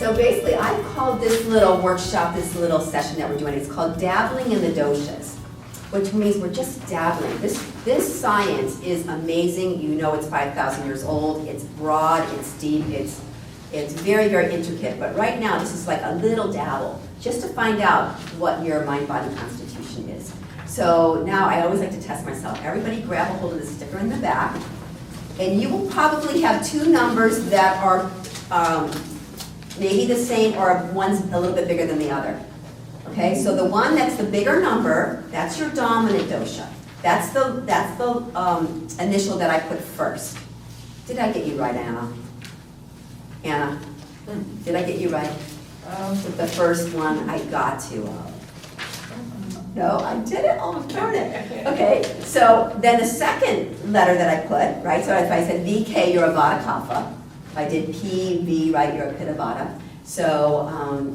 So basically, I called this little workshop, this little session that we're doing, it's called Dabbling in the Doshas, which means we're just dabbling. This science is amazing. You know it's 5,000 years old. It's broad, it's deep, it's very, very intricate. But right now, this is like a little dabble, just to find out what your mind-body constitution is. So now I always like to test myself. Everybody grab a hold of the sticker in the back, and you will probably have two numbers that are maybe the same, or one's a little bit bigger than the other. Okay, so the one that's the bigger number, that's your dominant dosha. That's the initial that I put first. Did I get you right, Anna? Anna, did I get you right? With the first one, I got to. No, I did it. Oh, darn it. Okay, so then the second letter that I put, right? So if I said VK, you're a Vata Kapha. If I did PV, right, you're a Pitta Vata. So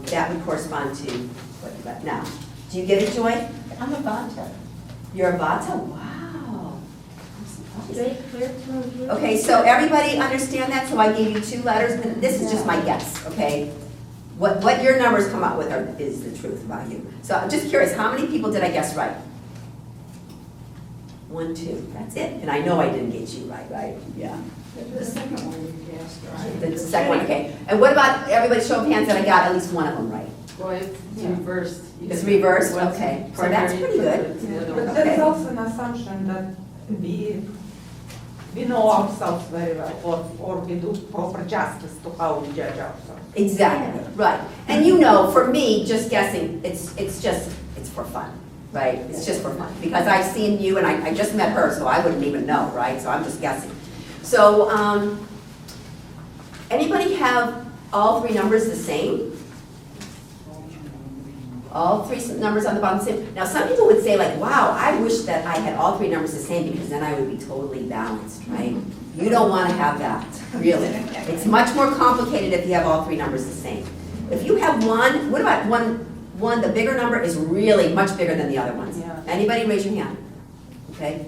that would correspond to what you got now. Do you get it, Joy? I'm a Vata. You're a Vata? Wow. Straight clear through here. Okay, so everybody understand that? So I gave you two letters, and this is just my guess, okay? What your numbers come out with is the truth about you. So I'm just curious, how many people did I guess right? 1, 2, that's it. And I know I didn't get you right, right? Yeah. The second one you guessed, right? The second one, okay. And what about everybody show of hands that I got at least one of them right? Well, it's reversed. It's reversed, okay. So that's pretty good. But Okay. there's also an assumption that we know ourselves very well, or we do proper justice to how we judge ourselves. Exactly, right. And you know, for me, just guessing, it's for fun, right? It's just for fun. Because I've seen you and I just met her, so I wouldn't even know, right? So I'm just guessing. So, anybody have all three numbers the same? All three numbers on the bottom the same? Now, some people would say like, wow, I wish that I had all three numbers the same because then I would be totally balanced, right? You don't want to have that, really. It's much more complicated if you have all three numbers the same. If you have one, what about one, the bigger number is really much bigger than the other ones. Yeah. Anybody raise your hand? Okay,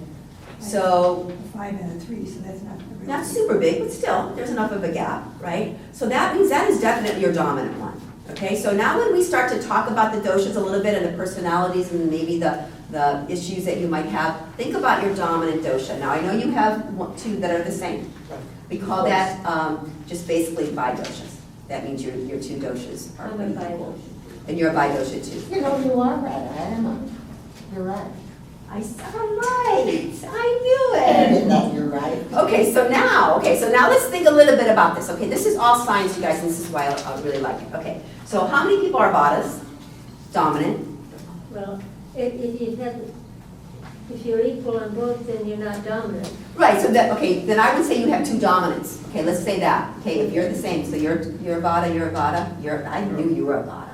so A 5 and a 3, so that's not really. not super big, but still, there's enough of a gap, right? So that means that is definitely your dominant one. Okay, so now when we start to talk about the doshas a little bit and the personalities and maybe the issues that you might have, think about your dominant dosha. Now I know you have two that are the same. We call that just basically bi-doshas. That means your two doshas are I'm a bi-dosha. And you're a bi-dosha too. You know, you are right, I am. You're right. I said right. I knew it. That you're right. Okay, so now let's think a little bit about this. Okay, this is all science, you guys, and this is why I really like it. Okay, so how many people are Vatas? Dominant. Well, if you're equal on both, then you're not dominant. Right, so that, okay, then I would say you have two dominants. Okay, let's say that. Okay, if you're the same, so you're a Vata, I knew you were a Vata.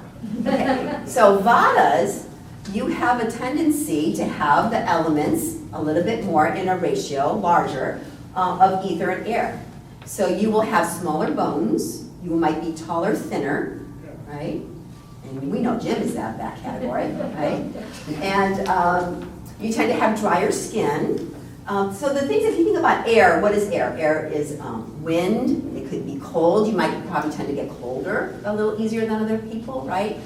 Okay, so Vatas, you have a tendency to have the elements a little bit more in a ratio, larger, of ether and air. So you will have smaller bones, you might be taller, thinner, right? And we know Jim is that category, right? And you tend to have drier skin. So the things, if you think about air, what is air? Air is wind, it could be cold, you might probably tend to get colder a little easier than other people, right?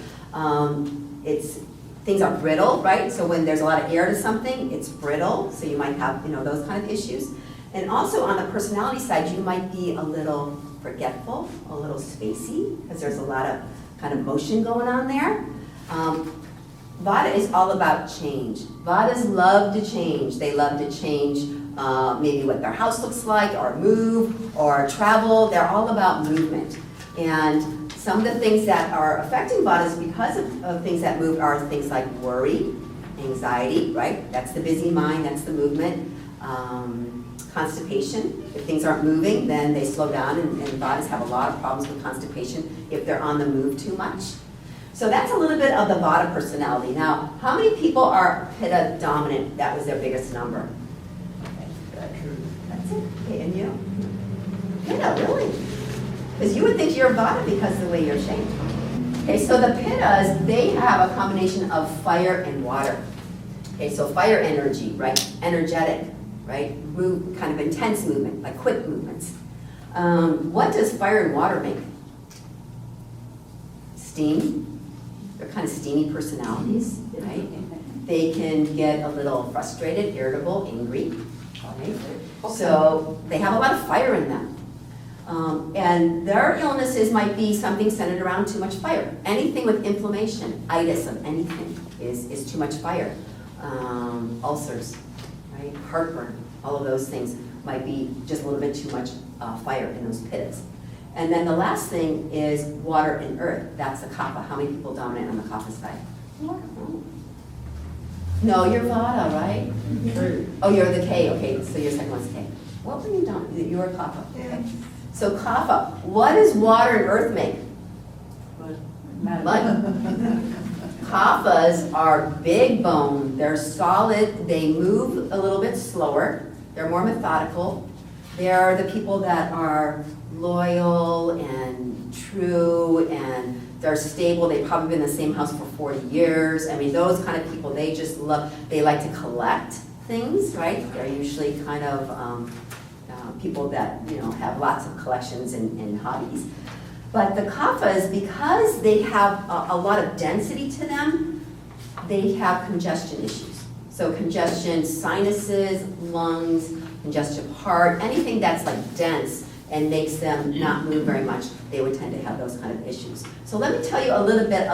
Things are brittle, right? So when there's a lot of air to something, it's brittle, so you might have, those kind of issues. And also on the personality side, you might be a little forgetful, a little spacey, because there's a lot of kind of motion going on there. Vata is all about change. Vatas love to change. They love to change maybe what their house looks like, or move, or travel. They're all about movement. And some of the things that are affecting Vatas because of things that move are things like worry, anxiety, right? That's the busy mind, that's the movement. Constipation. If things aren't moving, then they slow down, and Vatas have a lot of problems with constipation if they're on the move too much. So that's a little bit of the Vata personality. Now, how many people are Pitta dominant? That was their biggest number. Okay, good. That's it. Okay, and you? Pitta, really? Because you would think you're a Vata because of the way you're shaped. Okay, so the Pittas, they have a combination of fire and water. Okay, so fire energy, right? Energetic, right? Move, kind of intense movement, like quick movements. What does fire and water make? steam. They're kind of steamy personalities, right? They can get a little frustrated, irritable, angry, right? So they have a lot of fire in them. And their illnesses might be something centered around too much fire. Anything with inflammation, itis of anything is too much fire. Ulcers, right? Heartburn, all of those things might be just a little bit too much fire in those pittas. And then the last thing is water and earth. That's the kapha. How many people dominate on the kapha side? No, you're vata, right? Oh, you're the K. Okay, so your second one's K. What were you doing? You were kapha. Okay. So kapha. What does water and earth make? Mud. Kaphas are big bone. They're solid. They move a little bit slower. They're more methodical. They're the people that are loyal and true, and they're stable. They've probably been in the same house for 40 years. I mean, those kind of people, they just love, they like to collect things, right? They're usually kind of people that, you know, have lots of collections and hobbies. But the kaphas, because they have a lot of density to them, they have congestion issues. So congestion, sinuses, lungs, congestion of heart, anything that's like dense and makes them not move very much, they would tend to have those kind of issues. So let me tell you a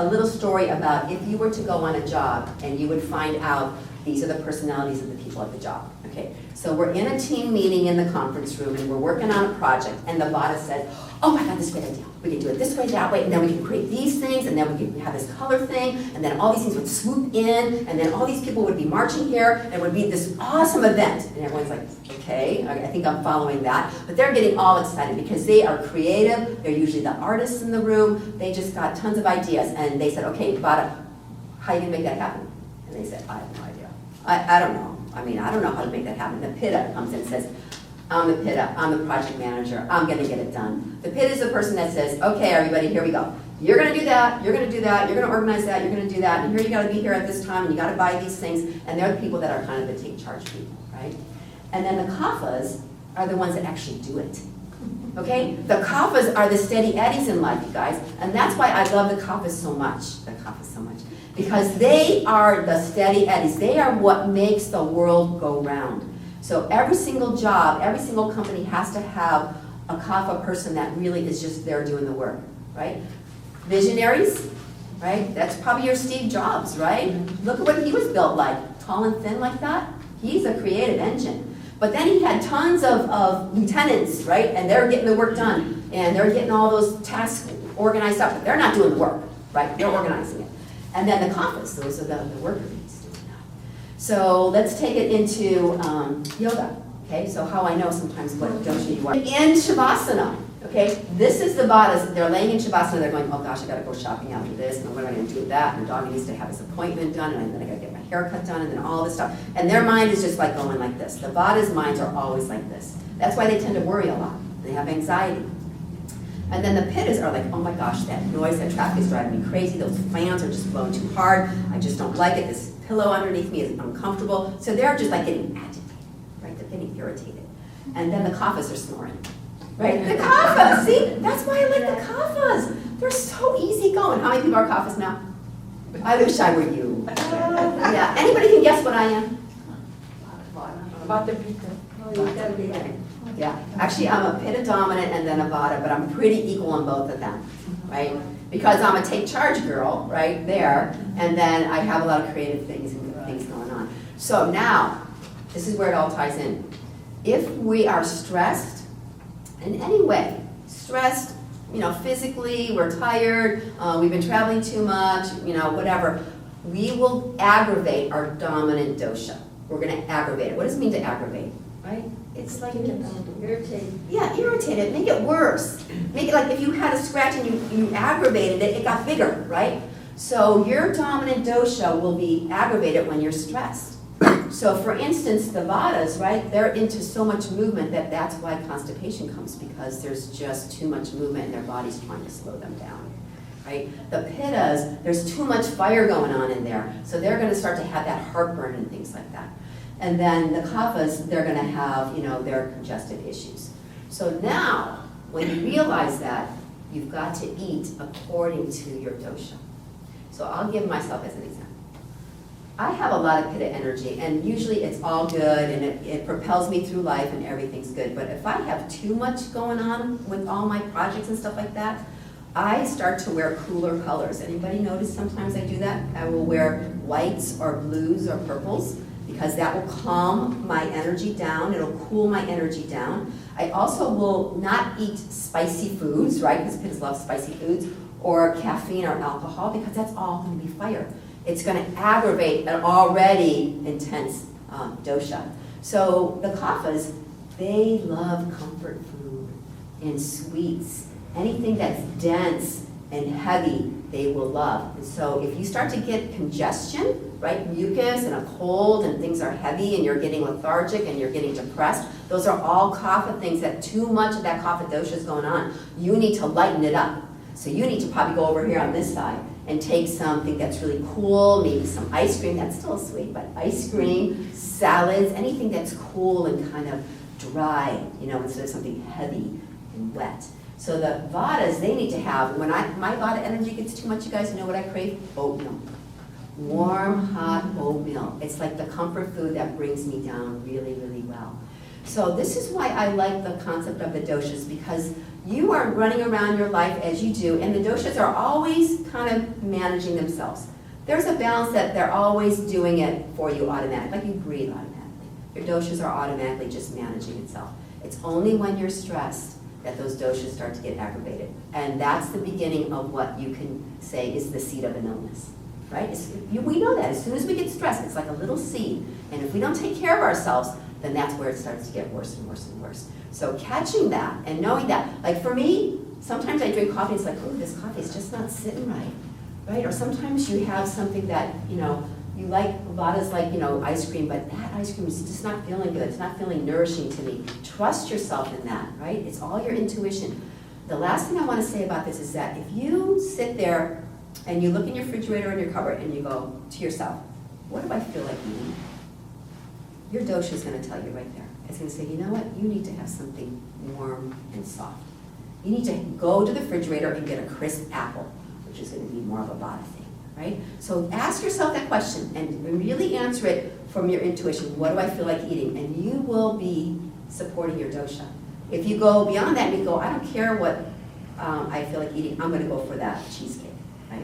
little story about if you were to go on a job and you would find out these are the personalities of the people at the job. Okay, so we're in a team meeting in the conference room and we're working on a project and the vata says, oh, I got this great idea. We can do it this way, that way, and then we can create these things, and then we can have this color thing, and then all these things would swoop in, and then all these people would be marching here, and it would be this awesome event. And everyone's like, okay, I think I'm following that. But they're getting all excited because they are creative. They're usually the artists in the room. They just got tons of ideas. And they said, okay, Vata, how are you going to make that happen? And they said, I have no idea. I don't know. I mean, I don't know how to make that happen. The Pitta comes in and says, I'm the Pitta, I'm the project manager, I'm going to get it done. The Pitta is the person that says, okay, everybody, here we go. You're going to do that, you're going to do that, you're going to organize that, you're going to do that, and here you got to be here at this time, and you got to buy these things, and they're the people that are kind of the take charge people, right? And then the kaphas are the ones that actually do it. Okay? The kaphas are the steady eddies in life, you guys, and that's why I love the kaphas so much, because they are the steady eddies. They are what makes the world go round. So every single job, every single company has to have a kapha person that really is just there doing the work, right? Visionaries, right? That's probably your Steve Jobs, right? Look at what he was built like, tall and thin like that. He's a creative engine. But then he had tons of lieutenants, right? And they're getting the work done. And they're getting all those tasks organized up. But they're not doing the work, right? They're organizing it. And then the kaphas, those are the worker bees doing that. So let's take it into yoga. Okay, so how I know sometimes what dosha you are. In Shavasana, okay, this is the vatas. They're laying in Shavasana, they're going, oh gosh, I gotta go shopping after this, and what am I gonna do with that? And the dog needs to have his appointment done, and then I gotta get my haircut done, and then all this stuff. And their mind is just like going like this. The vatas' minds are always like this. That's why they tend to worry a lot. They have anxiety. And then the pittas are like, oh my gosh, that noise, that traffic is driving me crazy. Those fans are just blowing too hard. I just don't like it. This pillow underneath me is uncomfortable. So they're just like getting agitated, right? They're getting irritated. And then the kaphas are snoring, right? The kaphas, see? That's why I like the kaphas. They're so easygoing. How many people are kaphas now? I wish I were you. Yeah, anybody can guess what I am? Vata Pitta. Oh, you gotta be there. Yeah, actually I'm a Pitta dominant and then a Vata, but I'm pretty equal on both of them, right? Because I'm a take charge girl, right there, and then I have a lot of creative things and things going on. So now, this is where it all ties in. If we are stressed in any way, stressed, you know, physically, we're tired, we've been traveling too much, you know, whatever, we will aggravate our dominant dosha. We're going to aggravate it. What does it mean to aggravate, right? It's like, Irritated. yeah, irritate it, make it worse. Make it like if you had a scratch and you aggravated it, it got bigger, right? So your dominant dosha will be aggravated when you're stressed. So for instance, the vatas, right, they're into so much movement that's why constipation comes, because there's just too much movement and their body's trying to slow them down, right? The pittas, there's too much fire going on in there, so they're going to start to have that heartburn and things like that. And then the kaphas, they're going to have, you know, their congestive issues. So now, when you realize that, you've got to eat according to your dosha. So I'll give myself as an example. I have a lot of pitta energy, and usually it's all good, and it propels me through life, and everything's good. But if I have too much going on with all my projects and stuff like that, I start to wear cooler colors. Anybody notice sometimes I do that? I will wear whites or blues or purples, because that will calm my energy down. It'll cool my energy down. I also will not eat spicy foods, right? Because pittas love spicy foods, or caffeine or alcohol, because that's all going to be fire. It's going to aggravate an already intense dosha. So the kaphas, they love comfort food and sweets. Anything that's dense and heavy, they will love. And so if you start to get congestion, right, mucus and a cold and things are heavy and you're getting lethargic and you're getting depressed, those are all kapha things that too much of that kapha dosha is going on. You need to lighten it up. So you need to probably go over here on this side and take something that's really cool, maybe some ice cream, that's still sweet, but ice cream, salads, anything that's cool and kind of dry, you know, instead of something heavy and wet. So the vadas, they need to have, when my vata energy gets too much, you guys know what I crave? Oatmeal. Warm, hot oatmeal. It's like the comfort food that brings me down really, really well. So this is why I like the concept of the doshas, because you are running around your life as you do, and the doshas are always kind of managing themselves. There's a balance that they're always doing it for you automatically, like you breathe automatically. Your doshas are automatically just managing itself. It's only when you're stressed that those doshas start to get aggravated. And that's the beginning of what you can say is the seed of an illness, right? We know that. As soon as we get stressed, it's like a little seed. And if we don't take care of ourselves, then that's where it starts to get worse and worse and worse. So catching that and knowing that, like for me, sometimes I drink coffee, it's like, oh, this coffee is just not sitting right, right? Or sometimes you have something that, you know, you like, Vada's like, you know, ice cream, but that ice cream is just not feeling good. It's not feeling nourishing to me. Trust yourself in that, right? It's all your intuition. The last thing I want to say about this is that if you sit there and you look in your refrigerator and your cupboard and you go to yourself, what do I feel like eating? Your dosha is going to tell you right there. It's going to say, you know what? You need to have something warm and soft. You need to go to the refrigerator and get a crisp apple, which is going to be more of a Vata thing, right? So ask yourself that question and really answer it from your intuition. What do I feel like eating? And you will be supporting your dosha. If you go beyond that and you go, I don't care what I feel like eating, I'm going to go for that cheesecake, right?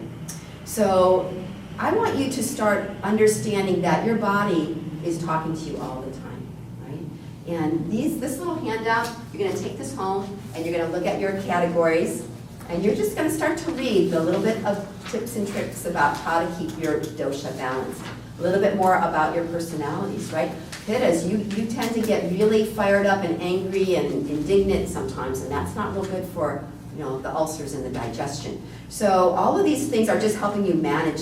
So I want you to start understanding that your body is talking to you all the time, right? And this little handout, you're going to take this home and you're going to look at your categories and you're just going to start to read a little bit of tips and tricks about how to keep your dosha balanced. A little bit more about your personalities, right? Pittas, you tend to get really fired up and angry and indignant sometimes, and that's not real good for, you know, the ulcers and the digestion. So all of these things are just helping you manage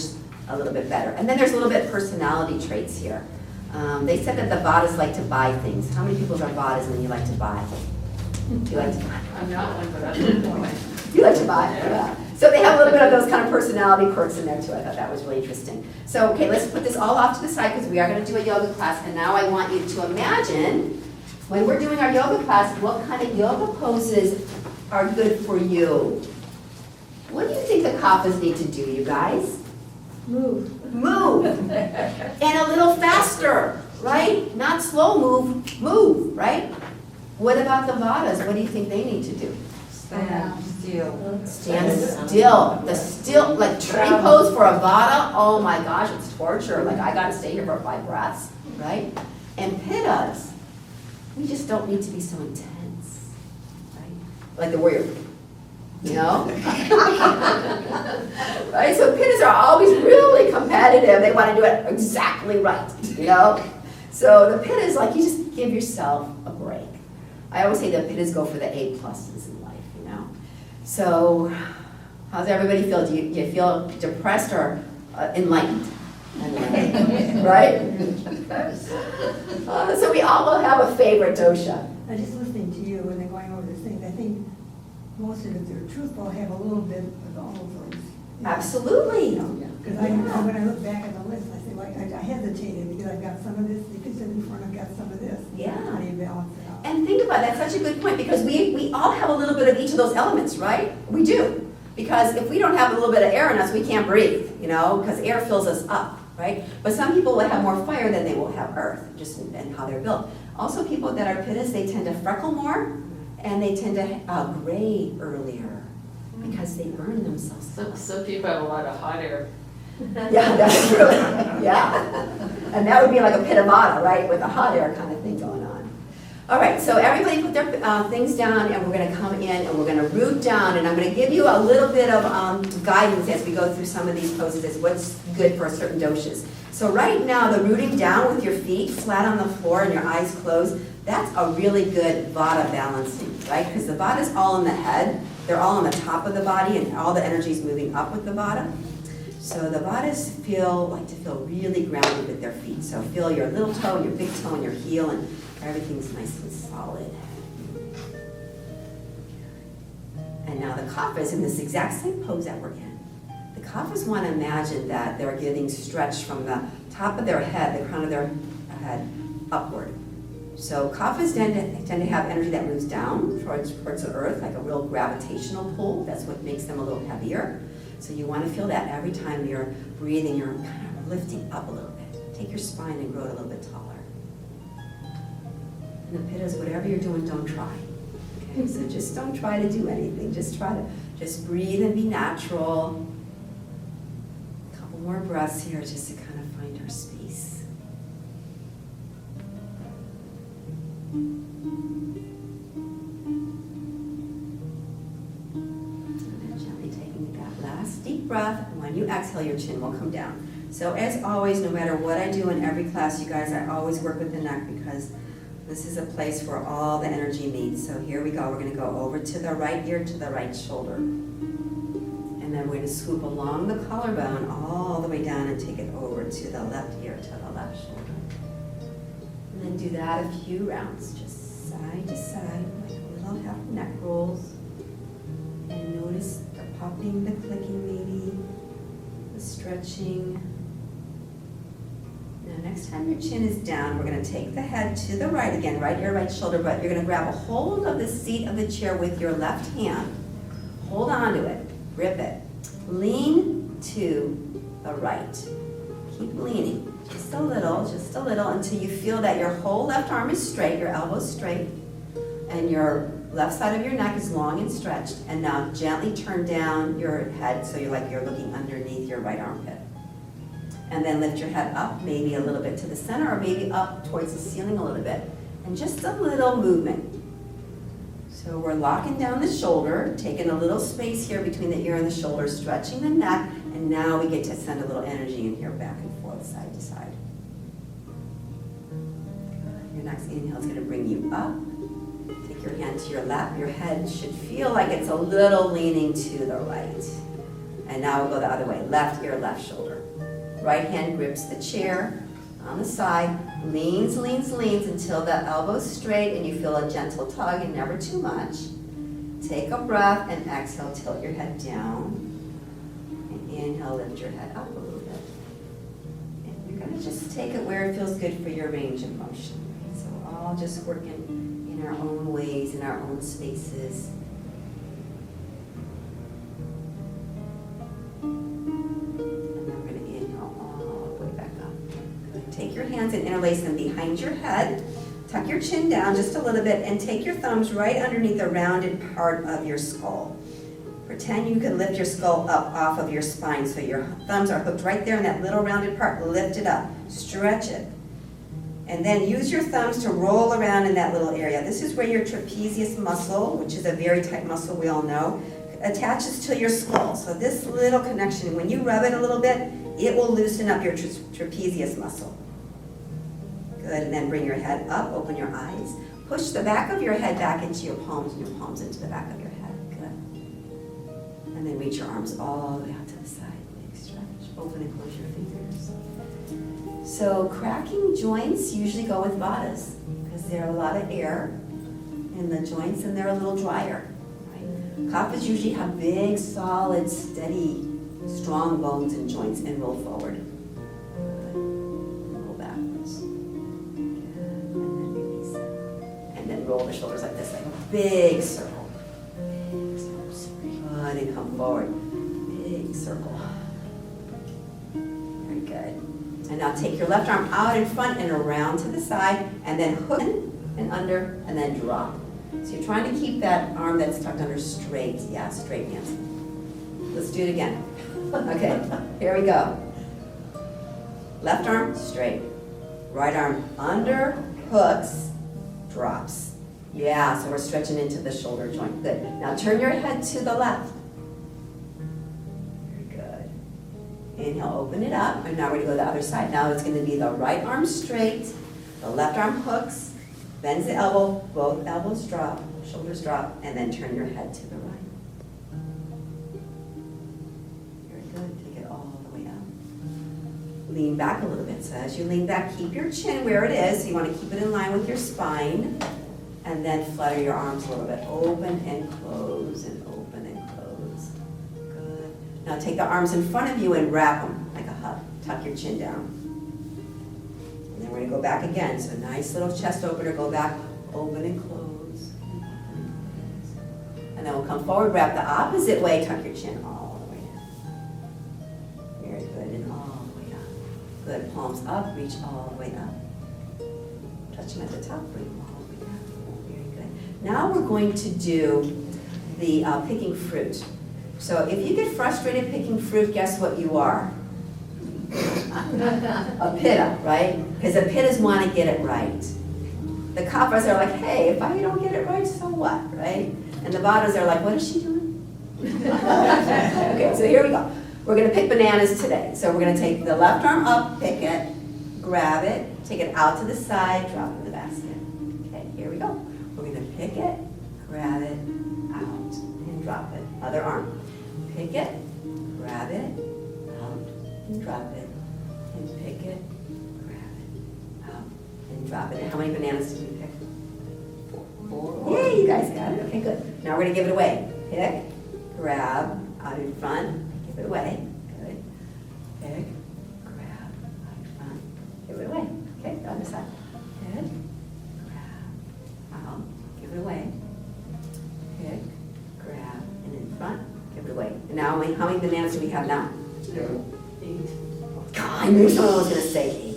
a little bit better. And then there's a little bit of personality traits here. They said that the Vadas like to buy things. How many people are Vadas and you like to buy? Do you like to buy? I'm not one, but I'm one. You like to buy, yeah. So they have a little bit of those kind of personality quirks in there too. I thought that was really interesting. So, okay, let's put this all off to the side because we are going to do a yoga class. And now I want you to imagine when we're doing our yoga class, what kind of yoga poses are good for you? What do you think the kaphas need to do, you guys? Move. Move. And a little faster, right? Not slow move, right? What about the Vadas? What do you think they need to do? Stand still. Stand still. The still, like tree pose for a Vata, oh my gosh, it's torture. Like I gotta stay here for 5 breaths, right? And Pittas, we just don't need to be so intense, right? Like the warrior, you know? Right, so Pittas are always really competitive. They wanna do it exactly right, you know? So the Pittas, like you just give yourself a break. I always say that Pittas go for the A pluses in life, you know? So, how's everybody feel? Do you feel depressed or enlightened? Right? So we all will have a favorite dosha. Just listening to you and then going over these things, I think most of it, they're truthful, have a little bit of all of those. Absolutely. Because when I look back at the list, I say, like, I hesitated because I've got some of this, you consider before, and I've got some of this. Yeah. How do you balance it out? And think about it. That's such a good point, because we all have a little bit of each of those elements, right? We do. Because if we don't have a little bit of air in us, we can't breathe, because air fills us up, right? But some people will have more fire than they will have earth, just in how they're built. Also, people that are pittas, they tend to freckle more, and they tend to gray earlier, because they burn themselves. So people have a lot of hot air. Yeah, that's true. Yeah. And that would be like a pitta vata, right, with a hot air kind of thing going on. All right, so everybody put their things down, and we're going to come in and we're going to root down, and I'm going to give you a little bit of guidance as we go through some of these poses, what's good for certain doshas. So right now, the rooting down with your feet flat on the floor and your eyes closed, that's a really good vata balancing, right? Because the vata is all in the head, they're all on the top of the body, and all the energy is moving up with the vata. So the vatas like to feel really grounded with their feet. So feel your little toe, your big toe, and your heel, and everything's nice and solid. And now the kaphas in this exact same pose that we're in. The kaphas want to imagine that they're getting stretched from the top of their head, the crown of their head, upward. So kaphas tend to have energy that moves down towards the earth, like a real gravitational pull. That's what makes them a little heavier. So you want to feel that every time you're breathing, you're kind of lifting up a little bit. Take your spine and grow it a little bit taller. And the pittas, whatever you're doing, don't try. Okay, so just don't try to do anything. Just breathe and be natural. A couple more breaths here just to kind of find our space. Deep breath, and when you exhale, your chin will come down. So as always, no matter what I do in every class, you guys, I always work with the neck, because this is a place where all the energy meets. So here we go. We're going to go over to the right ear, to the right shoulder. And then we're going to swoop along the collarbone all the way down and take it over to the left ear, to the left shoulder. And then do that a few rounds, just side to side, like little half neck rolls. And notice the popping, the clicking maybe, the stretching. Now next time your chin is down, we're going to take the head to the right again, right ear, right shoulder, but you're going to grab a hold of the seat of the chair with your left hand. Hold on to it, grip it. Lean to the right. Keep leaning, just a little, until you feel that your whole left arm is straight, your elbow's straight, and your left side of your neck is long and stretched. And now gently turn down your head so you're looking underneath your right armpit. And then lift your head up, maybe a little bit to the center, or maybe up towards the ceiling a little bit. And just a little movement. So we're locking down the shoulder, taking a little space here between the ear and the shoulder, stretching the neck, and now we get to send a little energy in here, back and forth, side to side. Your next inhale is going to bring you up. Take your hand to your lap. Your head should feel like it's a little leaning to the right. And now we'll go the other way. Left ear, left shoulder. Right hand grips the chair on the side, leans until the elbow's straight and you feel a gentle tug, and never too much. Take a breath and exhale, tilt your head down. And inhale, lift your head up a little bit. And you're going to just take it where it feels good for your range of motion. So we're all just working in our own ways, in our own spaces. Take your hands and interlace them behind your head. Tuck your chin down just a little bit and take your thumbs right underneath the rounded part of your skull. Pretend you can lift your skull up off of your spine so your thumbs are hooked right there in that little rounded part. Lift it up, stretch it. And then use your thumbs to roll around in that little area. This is where your trapezius muscle, which is a very tight muscle we all know, attaches to your skull. So this little connection, when you rub it a little bit, it will loosen up your trapezius muscle. Good, and then bring your head up, open your eyes. Push the back of your head back into your palms, and your palms into the back of your head. Good. And then reach your arms all the way out to the side. Big stretch. Open and close your fingers. So cracking joints usually go with vatas because there are a lot of air in the joints and they're a little drier. Right? Kaphas usually have big, solid, steady, strong bones and joints, and roll forward. Good. Roll backwards. Good. And then release. And then roll the shoulders like this, like a big circle. Big circle. Good, and come forward. Big circle. Very good. And now take your left arm out in front and around to the side, and then hook in and under, and then drop. So you're trying to keep that arm that's tucked under straight. Yeah, straight, Nancy. Let's do it again. Okay, here we go. Left arm, straight. Right arm under, hooks, drops. Yeah, so we're stretching into the shoulder joint. Good. Now turn your head to the left. Very good. Inhale, open it up. And now we're going to go to the other side. Now it's going to be the right arm straight, the left arm hooks, bends the elbow, both elbows drop, shoulders drop, and then turn your head to the right. Very good. Take it all the way up. Lean back a little bit. So as you lean back, keep your chin where it is. So you want to keep it in line with your spine. And then flutter your arms a little bit. Open and close and open and close. Good. Now take the arms in front of you and wrap them like a hug. Tuck your chin down. And then we're going to go back again. So nice little chest opener. Go back, open and close. And then we'll come forward, wrap the opposite way. Tuck your chin all the way down. Very good. And all the way up. Good. Palms up. Reach all the way up. Touch them at the top. Bring them all. Now we're going to do the picking fruit. So if you get frustrated picking fruit, guess what you are? A pitta, right? Because the pittas want to get it right. The kappas are like, hey, if I don't get it right, so what, right? And the vadas are like, what is she doing? Okay, so here we go. We're going to pick bananas today. So we're going to take the left arm up, pick it, grab it, take it out to the side, drop it in the basket. Okay, here we go. We're going to pick it, grab it, out, and drop it. Other arm. Pick it, grab it, out, and drop it. And pick it, grab it, out, and drop it. And how many bananas did we pick? 4. Yay, you guys got it. Okay, good. Now we're going to give it away. Pick, grab, out in front, give it away. Good. Pick, grab, out in front, give it away. Okay, the other side. Pick, out, give it away. Pick, grab, and in front, give it away. And now, how many bananas do we have now? 8. God, I knew someone was going to say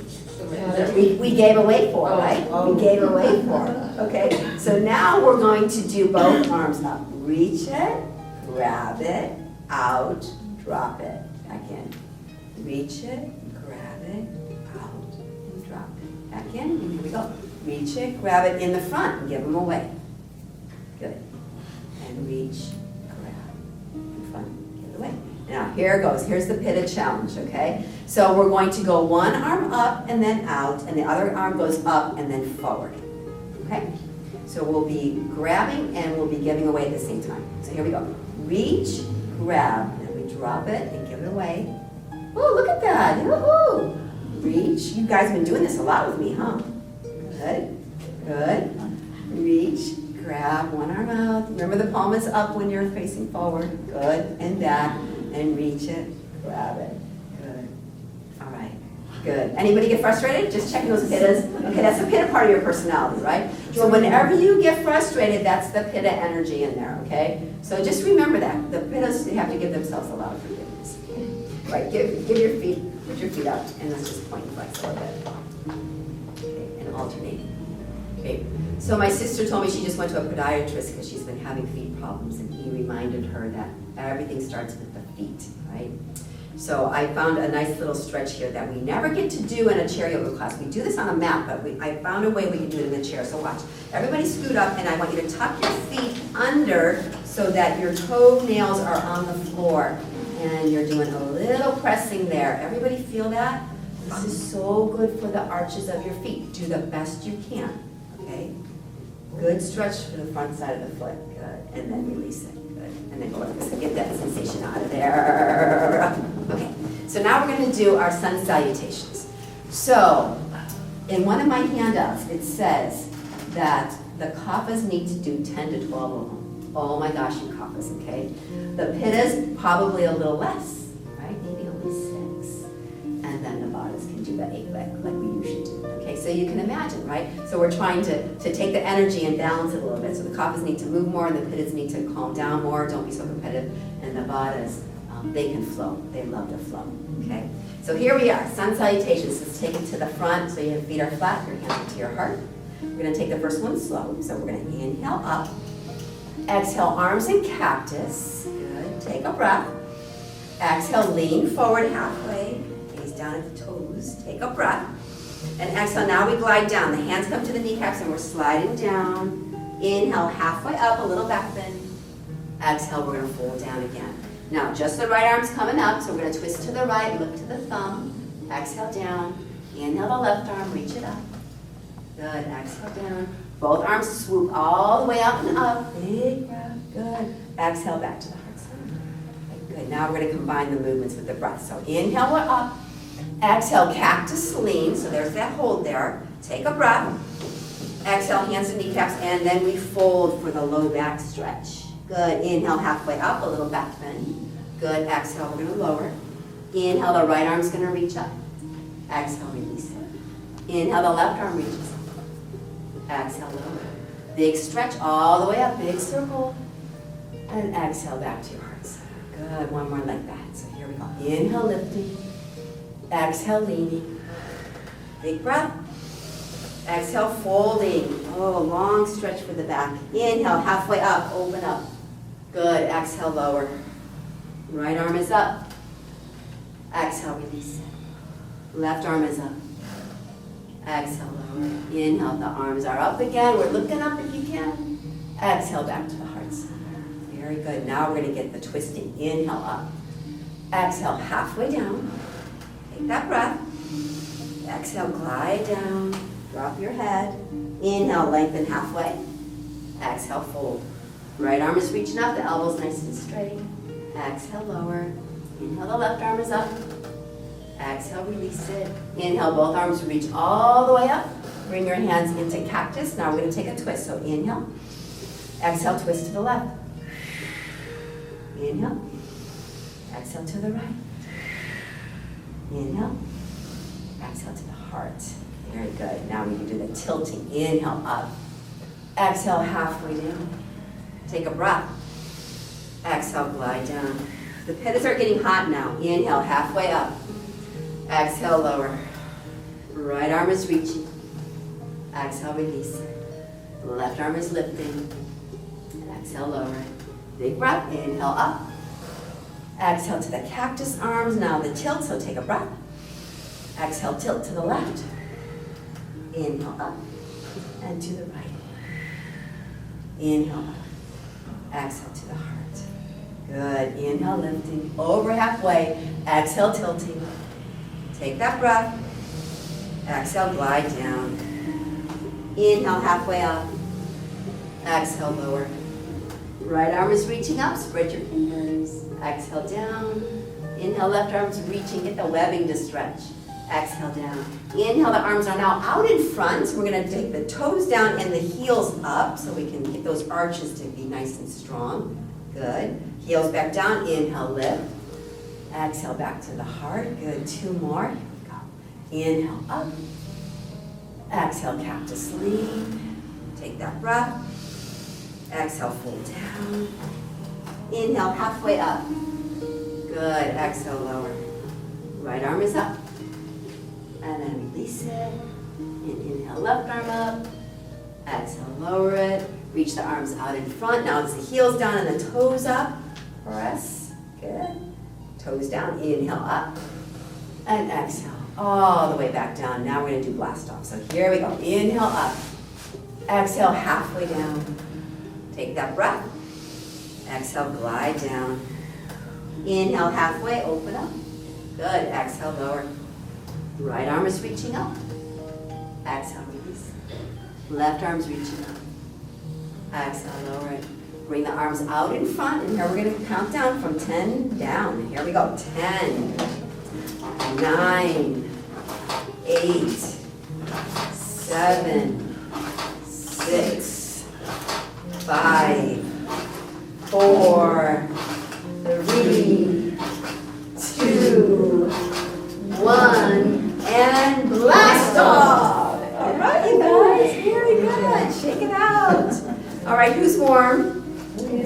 8. We gave away 4, right? We gave away 4. Okay, so now we're going to do both arms up. Reach it, grab it, out, drop it. Back in. Reach it, grab it, out, and drop it. Back in, and here we go. Reach it, grab it in the front, and give them away. Good. And reach, grab, in front, give it away. Now, here it goes. Here's the pitta challenge, okay? So we're going to go one arm up and then out, and the other arm goes up and then forward, okay? So we'll be grabbing and we'll be giving away at the same time. So here we go. Reach, grab, and we drop it and give it away. Oh, look at that. Yoo-hoo. Reach. You guys have been doing this a lot with me, huh? Good, good. Reach, grab, one arm out. Remember the palm is up when you're facing forward. Good, and back, and reach it, grab it. Good. All right, good. Anybody get frustrated? Just checking those pittas. Okay, that's the pitta part of your personality, right? So whenever you get frustrated, that's the pitta energy in there, okay? So just remember that. The pittas have to give themselves a lot of forgiveness. Right, give your feet, put your feet up, and let's just point and flex a little bit. Okay, and alternate. Okay, so my sister told me she just went to a podiatrist because she's been having feet problems, and he reminded her that everything starts with the feet, right? So I found a nice little stretch here that we never get to do in a chair yoga class. We do this on a mat, but I found a way we can do it in the chair. So watch. Everybody scoot up, and I want you to tuck your feet under so that your toenails are on the floor. And you're doing a little pressing there. Everybody feel that? This is so good for the arches of your feet. Do the best you can, okay? Good stretch for the front side of the foot. Good. And then release it. Good. And then go like this and get that sensation out of there. Okay. So now we're going to do our sun salutations. So in one of my handouts, it says that the kappas need to do 10 to 12 of them. Oh my gosh, you kappas, okay? The pittas, probably a little less, right? Maybe only 6. And then the vadas can do the 8 like we usually do. Okay, so you can imagine, right? So we're trying to take the energy and balance it a little bit. So the kappas need to move more and the pittas need to calm down more, don't be so competitive. And the vadas, they can flow. They love to flow, okay? So here we are, sun salutations. Let's take it to the front so your feet are flat, your hands are to your heart. We're gonna take the first one slow. So we're gonna inhale up. Exhale, arms in cactus. Good, take a breath. Exhale, lean forward halfway. Gaze down at the toes, take a breath. And exhale, now we glide down. The hands come to the kneecaps and we're sliding down. Inhale, halfway up, a little back bend. Exhale, we're gonna fold down again. Now, just the right arm's coming up, so we're gonna twist to the right, look to the thumb. Exhale down. Inhale the left arm, reach it up. Good, exhale down. Both arms swoop all the way up and up. Big breath, good. Exhale back to the heart center. Good, now we're gonna combine the movements with the breath. So inhale, we're up. Exhale, cactus lean, so there's that hold there. Take a breath. Exhale, hands to kneecaps, and then we fold for the low back stretch. Good, inhale halfway up, a little back bend. Good, exhale, we're gonna lower. Inhale, the right arm's gonna reach up. Exhale, release it. Inhale, the left arm reaches up. Exhale, lower. Big stretch all the way up, big circle. And exhale back to your heart center. Good, one more like that. So here we go. Inhale, lifting. Exhale, leaning. Big breath. Exhale, folding. Oh, long stretch for the back. Inhale, halfway up, open up. Good, exhale, lower. Right arm is up. Exhale, release it. Left arm is up. Exhale, lower. Inhale, the arms are up again. We're looking up if you can. Exhale, back to the heart center. Very good. Now we're gonna get the twisting. Inhale, up. Exhale, halfway down. Take that breath. Exhale, glide down. Drop your head. Inhale, lengthen halfway. Exhale, fold. Right arm is reaching up, the elbows nice and straight. Exhale, lower. Inhale, the left arm is up. Exhale, release it. Inhale, both arms reach all the way up. Bring your hands into cactus. Now we're going to take a twist. So inhale. Exhale, twist to the left. Inhale. Exhale to the right. Inhale. Exhale to the heart. Very good. Now we can do the tilting. Inhale, up. Exhale, halfway down. Take a breath. Exhale, glide down. The pittas are getting hot now. Inhale, halfway up. Exhale, lower. Right arm is reaching. Exhale, release. Left arm is lifting. Exhale, lower. Big breath. Inhale, up. Exhale to the cactus arms. Now the tilt, so take a breath. Exhale, tilt to the left. Inhale, up. And to the right. Inhale, up. Exhale to the heart. Good. Inhale, lifting. Over halfway. Exhale, tilting. Take that breath. Exhale, glide down. Inhale, halfway up. Exhale, lower. Right arm is reaching up. Spread your fingers. Exhale, down. Inhale, left arm's reaching. Get the webbing to stretch. Exhale, down. Inhale, the arms are now out in front. We're going to take the toes down and the heels up so we can get those arches to be nice and strong. Good. Heels back down. Inhale, lift. Exhale, back to the heart. Good. Two more. Here we go. Inhale, up. Exhale, cactus lean. Take that breath. Exhale, fold down. Inhale, halfway up. Good. Exhale, lower. Right arm is up. And then release it. And inhale, left arm up. Exhale, lower it. Reach the arms out in front. Now it's the heels down and the toes up. Press. Good. Toes down. Inhale, up. And exhale. All the way back down. Now we're going to do blast off. So here we go. Inhale, up. Exhale, halfway down. Take that breath. Exhale, glide down. Inhale, halfway, open up. Good. Exhale, lower. Right arm is reaching up. Exhale, release. Left arm's reaching up. Exhale, lower it. Bring the arms out in front, and here we're going to count down from 10 down. Here we go. 10, 9, 8, 7, 6, 5, 4, 3, 2, 1, and blast off! All right, who's warm?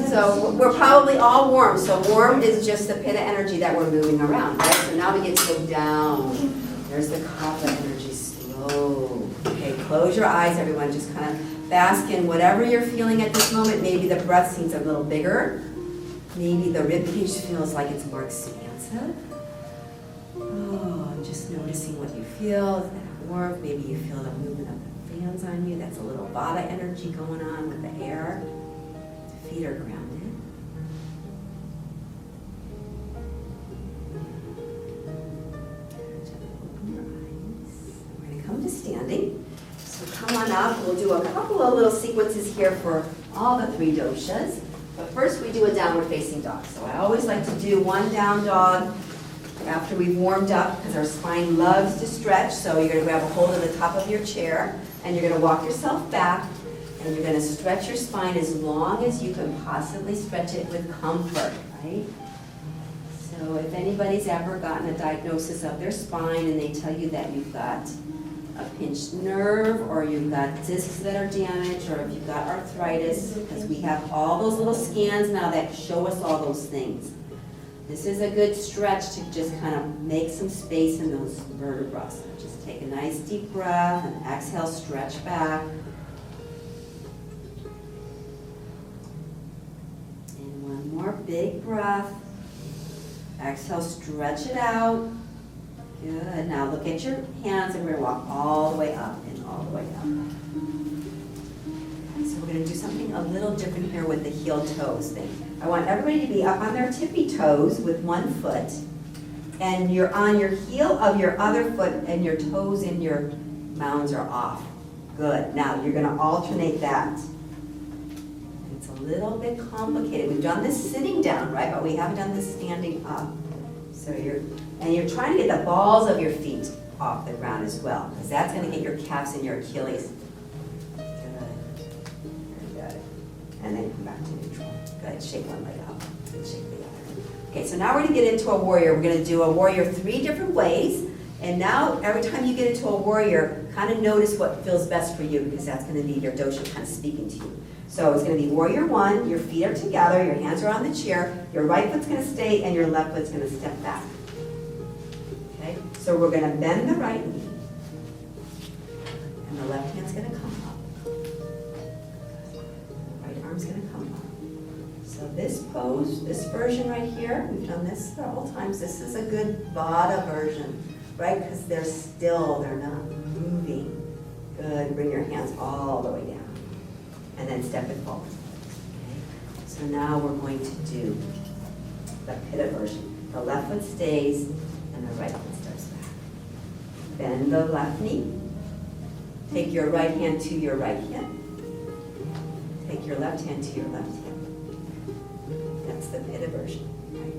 So we're probably all warm. So warm is just the pitta energy that we're moving around, right? So now we get to go down. There's the kapha energy, slow. Okay, close your eyes, everyone. Just kind of bask in whatever you're feeling at this moment. Maybe the breath seems a little bigger. Maybe the rib cage feels like it's more expansive. Oh, and just noticing what you feel. Is that warmth? Maybe you feel the movement of the fans on you. That's a little vata energy going on with the air. Feet are grounded. Open your eyes. We're going to come to standing. So come on up. We'll do a couple of little sequences here for all the 3 doshas. But first we do a downward facing dog. So I always like to do one down dog after we've warmed up because our spine loves to stretch. So you're going to grab a hold of the top of your chair and you're going to walk yourself back. And you're going to stretch your spine as long as you can possibly stretch it with comfort, right? So if anybody's ever gotten a diagnosis of their spine and they tell you that you've got a pinched nerve or you've got discs that are damaged or if you've got arthritis, because we have all those little scans now that show us all those things. This is a good stretch to just kind of make some space in those vertebrae. So just take a nice deep breath and exhale, stretch back. More big breath. Exhale, stretch it out. Good. Now look at your hands and we're going to walk all the way up and all the way up. Okay, so we're going to do something a little different here with the heel toes thing. I want everybody to be up on their tippy toes with one foot. And you're on your heel of your other foot and your toes in your mounds are off. Good. Now you're going to alternate that. A little bit complicated. We've done this sitting down, right? But we haven't done this standing up. So you're trying to get the balls of your feet off the ground as well, because that's going to get your calves and your Achilles. Good. Very good. And then come back to neutral. Good. Shake one leg up. And shake the other. Okay, so now we're going to get into a warrior. We're going to do a warrior 3 different ways. And now, every time you get into a warrior, kind of notice what feels best for you, because that's going to be your dosha kind of speaking to you. So it's going to be warrior 1, your feet are together, your hands are on the chair, your right foot's going to stay, and your left foot's going to step back. Okay? So we're going to bend the right knee, and the left hand's going to come up. The right arm's going to come up. So this pose, this version right here, we've done this several times. This is a good Vata version, right? Because they're still, they're not moving. Good. Bring your hands all the way down. And then step it forward. Okay. So now we're going to do the pitta version. The left foot stays and the right foot steps back. Bend the left knee. Take your right hand to your right hip. Take your left hand to your left hip. That's the pitta version, right?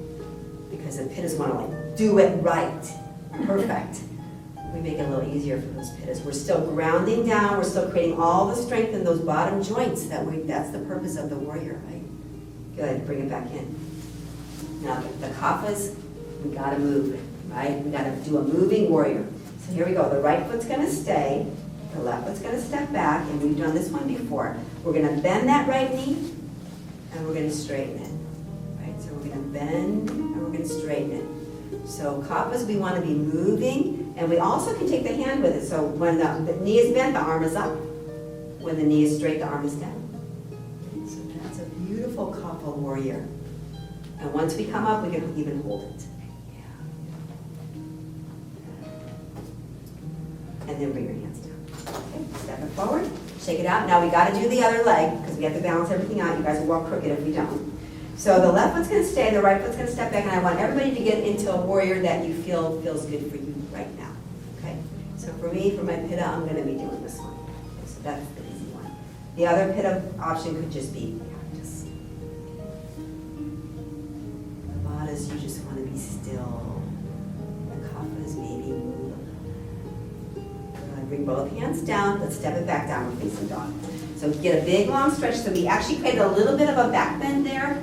Because the pittas want to like do it right. Perfect. We make it a little easier for those pittas. We're still grounding down. We're still creating all the strength in those bottom joints. That's the purpose of the warrior, right? Good. Bring it back in. Now the kaphas, we got to move it, right? We got to do a moving warrior. So here we go. The right foot's going to stay. The left foot's going to step back, and we've done this one before. We're going to bend that right knee, and we're going to straighten it. Right? So we're going to bend, and we're going to straighten it. So kaphas, we want to be moving. And we also can take the hand with it. So when the knee is bent, the arm is up. When the knee is straight, the arm is down. So that's a beautiful kapha warrior. And once we come up, we can even hold it. And then bring your hands down. Okay, step it forward, shake it out. Now we got to do the other leg because we have to balance everything out. You guys will walk crooked if we don't. So the left foot's going to stay, the right foot's going to step back, and I want everybody to get into a warrior that you feel feels good for you right now. Okay? So for me, for my pitta, I'm going to be doing this one. Okay, so that's the easy one. The other pitta option could just be practice. The vadas, you just want to be still. The kaphas, maybe move a little. Bring both hands down. Let's step it back down. We're facing dog. So get a big long stretch. So we actually created a little bit of a back bend there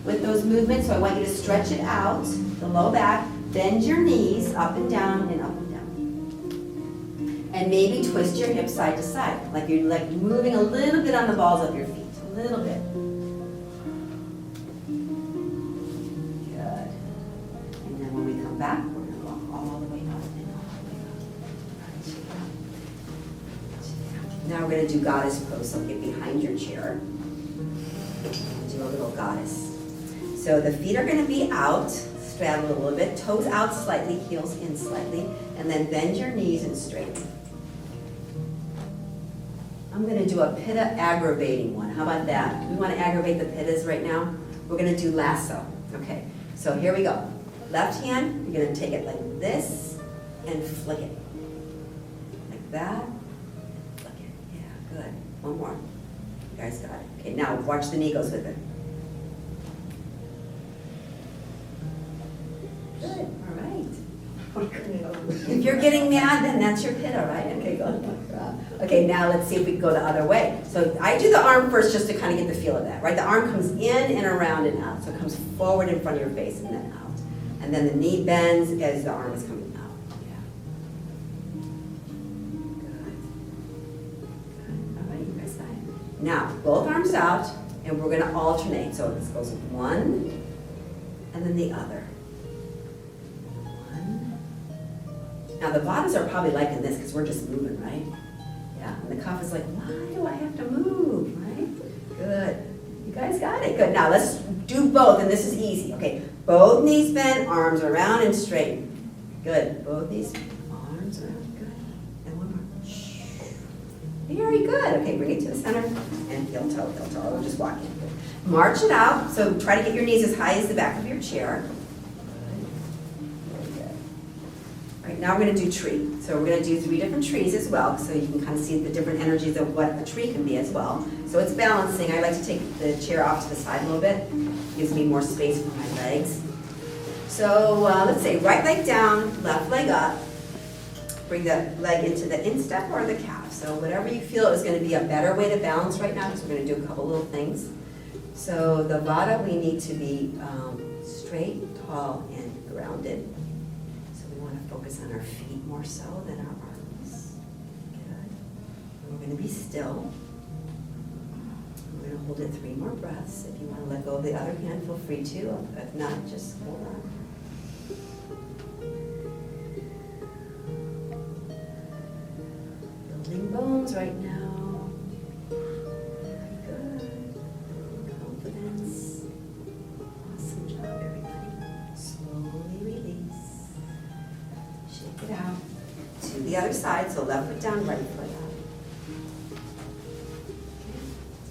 with those movements. So I want you to stretch it out, the low back, bend your knees up and down and up and down. And maybe twist your hips side to side, like you're like moving a little bit on the balls of your feet, little bit. Good. And then when we come back, we're gonna walk all the way up and all the way up. Right, check it out. Check it out. Now we're gonna do goddess pose, so get behind your chair. And do a little goddess. So the feet are gonna be out, straddle a little bit, toes out slightly, heels in slightly, and then bend your knees and straighten. I'm gonna do a pitta aggravating one. How about that? We wanna aggravate the pittas right now? We're gonna do lasso. Okay, so here we go. Left hand, you're gonna take it like this and flick it. Like that, flick it. Yeah, good. One more. You guys got it. Okay, now watch the knee goes with it. Good, all right. If you're getting mad, then that's your pitta, right? Okay, go. Okay, now let's see if we can go the other way. So I do the arm first just to kind of get the feel of that, right? The arm comes in and around and out. So it comes forward in front of your face and then out. And then the knee bends as the arm is coming out. Yeah. Good. Good. All right, you guys got it. Now, both arms out, and we're going to alternate. So this goes one, and then the other. Now the Vadas are probably liking this because we're just moving, right? Yeah, and the Kapha is like, why do I have to move, right? Good. You guys got it. Good. Now let's do both, and this is easy. Okay, both knees bent, arms around and straight. Good. Both knees, arms around. Good. And one more. Very good. Okay, bring it to the center and heel toe, heel toe. We'll just walk in. March it out. So try to get your knees as high as the back of your chair. Now we're going to do tree. So we're going to do 3 different trees as well, so you can kind of see the different energies of what a tree can be as well. So it's balancing. I like to take the chair off to the side a little bit. Gives me more space for my legs. So let's say right leg down, left leg up. Bring the leg into the instep or the calf. So whatever you feel is going to be a better way to balance right now, because we're going to do a couple little things. So the Vata, we need to be straight, tall, and grounded. Focus on our feet more so than our arms. Good. We're going to be still. We're going to hold it 3 more breaths. If you want to let go of the other hand, feel free to. If not, just hold on. Building bones right now. Very good. Confidence. Awesome job, everybody. Slowly release. Shake it out to the other side. So left foot down, right foot up.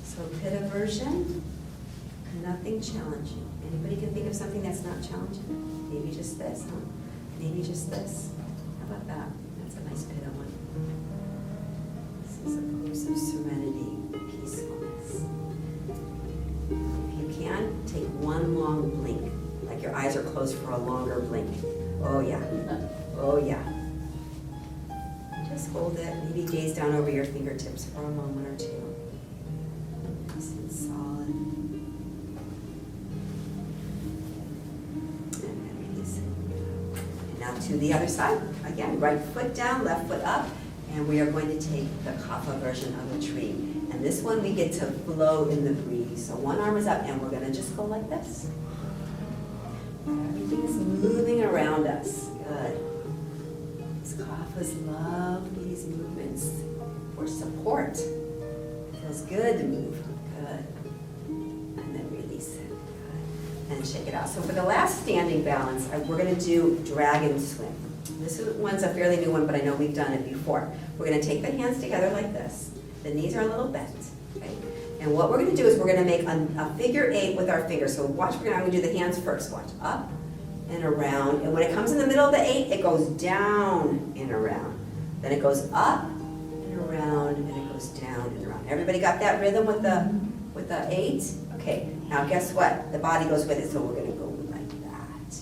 So pitta version, nothing challenging. Anybody can think of something that's not challenging? Maybe just this, huh? Maybe just this. How about that? That's a nice pitta one. This is a pose of serenity, peacefulness. If you can, take one long blink, like your eyes are closed for a longer blink. Oh yeah. Oh yeah. Just hold it. Maybe gaze down over your fingertips for a moment or two. Nice and solid. And then release it. And now to the other side. Again, right foot down, left foot up. And we are going to take the Kapha version of the tree. And this one we get to flow in the breeze. So one arm is up and we're going to just go like this. Everything is moving around us. Good. Kaphas love these movements for support. It feels good to move. Good. And then release it. Good. And shake it out. So for the last standing balance, we're going to do dragon swim. This one's a fairly new one, but I know we've done it before. We're going to take the hands together like this. The knees are a little bent. Okay? And what we're going to do is we're going to make a figure 8 with our fingers. So watch, I'm going to do the hands first. Watch. Up and around, and when it comes in the middle of the 8, it goes down and around. Then it goes up and around, and it goes down and around. Everybody got that rhythm with the 8? Okay, now guess what? The body goes with it, so we're gonna go like that.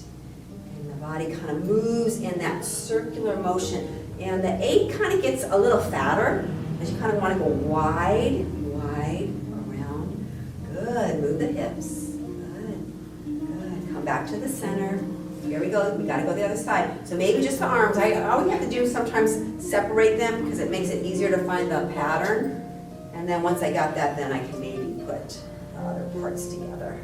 And the body kind of moves in that circular motion. And the 8 kind of gets a little fatter, as you kind of want to go wide, wide, around. Good, move the hips. Good, good. Come back to the center. Here we go, we gotta go the other side. So maybe just the arms. All we have to do is sometimes separate them because it makes it easier to find the pattern. And then once I got that, then I can maybe put the other parts together.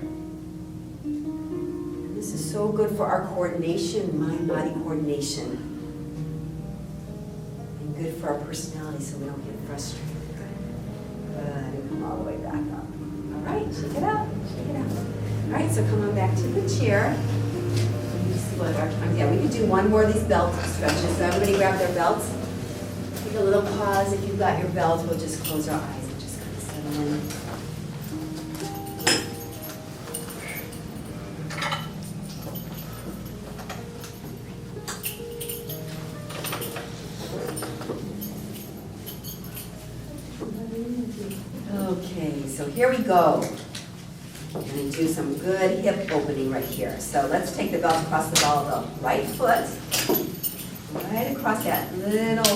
This is so good for our coordination, mind-body coordination. And good for our personality so we don't get frustrated. Good, and come all the way back up. All right, shake it out, shake it out. All right, so come on back to the chair. Yeah, we could do one more of these belt stretches. So everybody grab their belts. Take a little pause. If you've got your belt, we'll just close our eyes and just kind of settle in. Okay, so here we go. We're going to do some good hip opening right here. So let's take the belt across the ball of the right foot, right across that little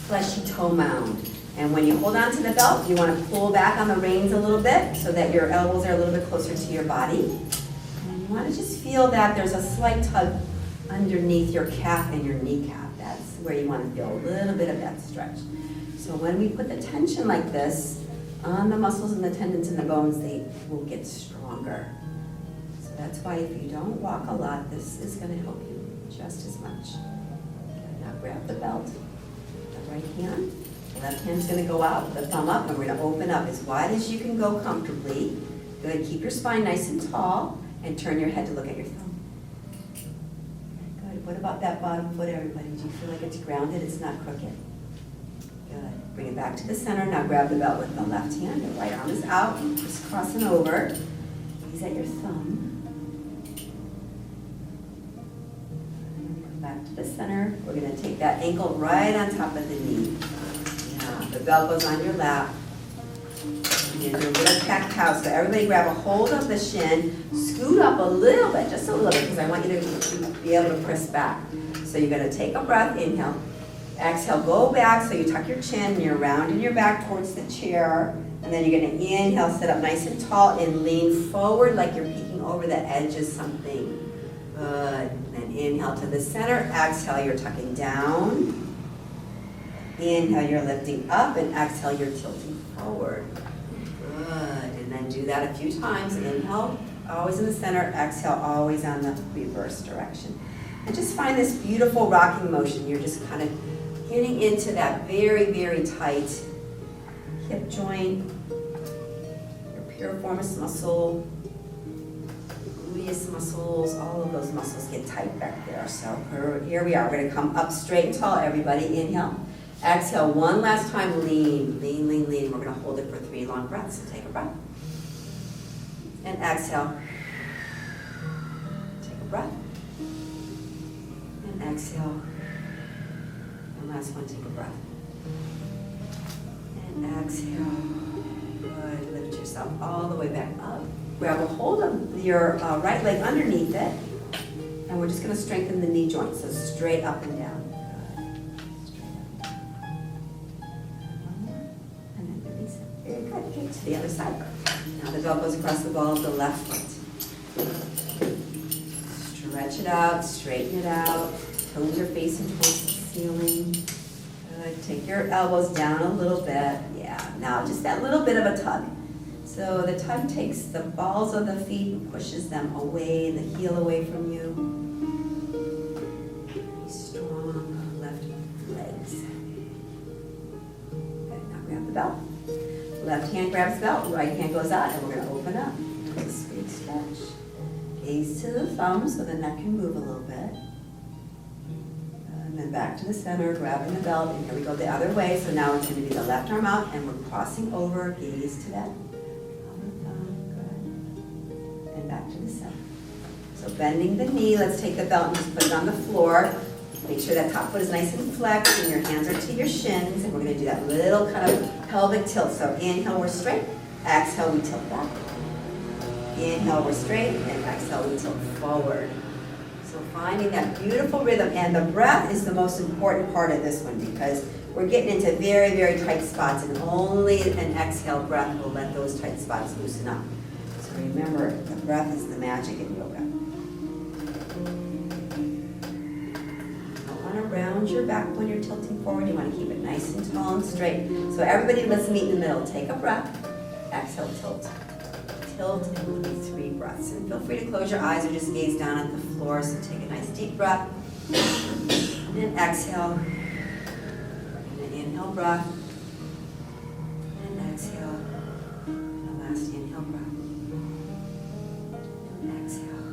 fleshy toe mound. And when you hold on to the belt, you want to pull back on the reins a little bit so that your elbows are a little bit closer to your body. And you want to just feel that there's a slight tug underneath your calf and your kneecap. That's where you want to feel a little bit of that stretch. So when we put the tension like this on the muscles and the tendons and the bones, they will get stronger. So that's why if you don't walk a lot, this is going to help you just as much. Okay, now grab the belt, the right hand. The left hand's going to go out, the thumb up, and we're going to open up as wide as you can go comfortably. Good, keep your spine nice and tall, and turn your head to look at your thumb. Good, what about that bottom foot, everybody? Do you feel like it's grounded, it's not crooked? Good. Bring it back to the center. Now grab the belt with the left hand. Your right arm is out. Just crossing over. Gaze at your thumb. Come back to the center. We're going to take that ankle right on top of the knee. Yeah, the belt goes on your lap. You're going to do a little cat cow. So everybody grab a hold of the shin. Scoot up a little bit, just a little bit, because I want you to be able to press back. So you're going to take a breath. Inhale. Exhale, go back, so you tuck your chin, and you're rounding your back towards the chair, and then you're going to inhale, sit up nice and tall, and lean forward like you're peeking over the edge of something. Good. And then inhale to the center, exhale, you're tucking down. Inhale, you're lifting up, and exhale, you're tilting forward. Good. And then do that a few times. Inhale, always in the center, exhale, always on the reverse direction. And just find this beautiful rocking motion. You're just kind of getting into that very, very tight hip joint, your piriformis muscle, gluteus muscles, all of those muscles get tight back there. So here we are. We're going to come up straight and tall, everybody. Inhale. Exhale one last time. Lean, lean, lean, lean. We're going to hold it for 3 long breaths. So take a breath. And exhale. Take a breath. And exhale. And last one, take a breath. And exhale. Good. Lift yourself all the way back up. Grab a hold of your right leg underneath it. And we're just going to strengthen the knee joint. So straight up and down. Very good. Okay, to the other side. Now the belt goes across the ball of the left foot. Stretch it out, straighten it out. Toes are facing towards the ceiling. Good. Take your elbows down a little bit. Yeah. Now just that little bit of a tug. So the tug takes the balls of the feet and pushes them away, the heel away from you. Strong left legs. Good. Now grab the belt. Left hand grabs the belt, right hand goes out, and we're going to open up. Nice big stretch. Gaze to the thumb so the neck can move a little bit. And then back to the center, grabbing the belt, and here we go the other way. So now it's going to be the left arm out, and we're crossing over, gaze to that other thumb, good. And back to the center. So bending the knee, let's take the belt and just put it on the floor. Make sure that top foot is nice and flexed and your hands are to your shins, and we're going to do that little kind of pelvic tilt. So inhale, we're straight. Exhale, we tilt back. Inhale, we're straight, and exhale, we tilt forward. So finding that beautiful rhythm, and the breath is the most important part of this one because we're getting into very, very tight spots, and only an exhale breath will let those tight spots loosen up. So remember, the breath is the magic in yoga. Round your back when you're tilting forward. You want to keep it nice and tall and straight. So everybody, let's meet in the middle. Take a breath. exhale, tilt. Tilt and do 3 breaths. And feel free to close your eyes or just gaze down at the floor. So take a nice deep breath. And exhale. And inhale breath. And exhale. And the last inhale breath. And exhale.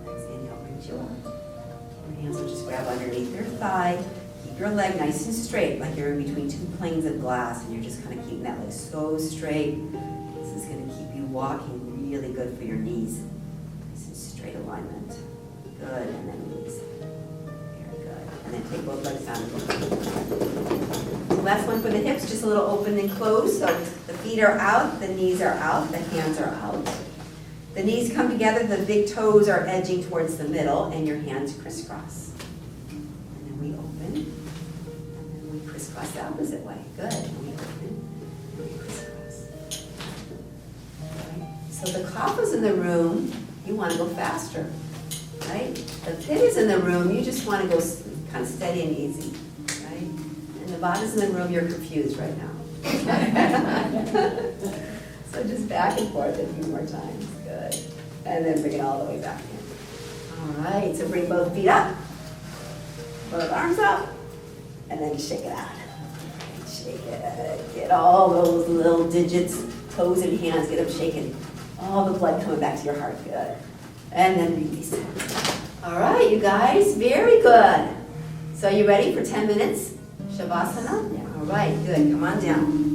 Next inhale, reach you up. Your hands will just grab underneath your thigh. Keep your leg nice and straight, like you're in between 2 planes of glass, and you're just kind of keeping that leg so straight. This is going to keep you walking really good for your knees. Nice and straight alignment. Good, and then knees. Very good. And then take both legs down. Last one for the hips, just a little open and close. So the feet are out, the knees are out, the hands are out. The knees come together, the big toes are edging towards the middle, and your hands crisscross. And then we open, and then we crisscross the opposite way. Good. And we open, and we crisscross. Okay. So the kapha's in the room, you want to go faster, right? The pitta's in the room, you just want to go kind of steady and easy, right? And the vata's in the room, you're confused right now. So just back and forth a few more times. Good. And then bring it all the way back in. All right, so bring both feet up, both arms up, and then shake it out. Shake it. Get all those little digits, toes and hands, get them shaking. All the blood coming back to your heart. Good. And then release it. All right, you guys, very good. So you ready for 10 minutes? Shavasana? Yeah. All right, good. Come on down.